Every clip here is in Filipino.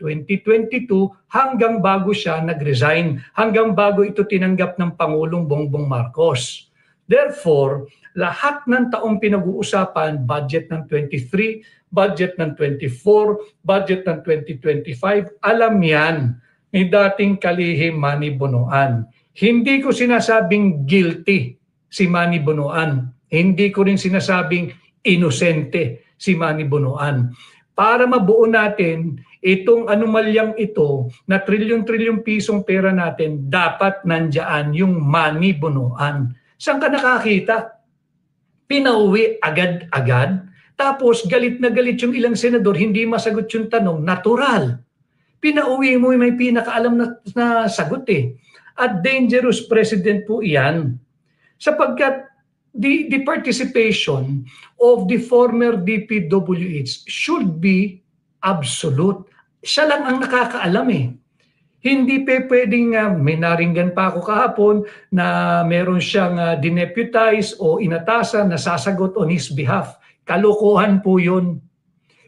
2022 hanggang bago siya nag-resign, hanggang bago ito tinanggap ng Pangulong Bongbong Marcos. Therefore, lahat ng taong pinag-uusapan, budget ng 23, budget ng 24, budget ng 2025, alam yan ni dating kalihim Manny Bonoan. Hindi ko sinasabing guilty si Manny Bonoan. Hindi ko rin sinasabing inosente si Manny Bonoan. Para mabuo natin itong anomalyang ito na trilyon-trilyon pisong pera natin, dapat nandiyan yung Manny Bonoan. Saan ka nakakita? Pinauwi agad-agad. Tapos galit na galit yung ilang senador, hindi masagot yung tanong, natural. Pinauwi mo may pinakaalam na sagot eh. At dangerous president po iyan. Sapagkat the participation of the former DPWH should be absolute. Siya lang ang nakakaalam eh. Hindi pwedeng may naringgan pa ako kahapon na meron siyang dineputize o inatasan na sasagot on his behalf. Kalokohan po yun.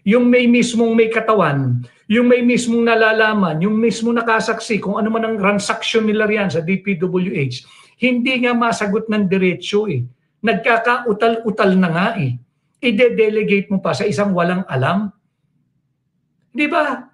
Yung may mismong may katawan, yung may mismong nalalaman, yung mismong nakasaksi kung ano man ang transaksyon nila riyan sa DPWH, hindi nga masagot ng diretsyo eh. Nagkakautal-utal na nga eh. I-delegate mo pa sa isang walang alam. Di ba?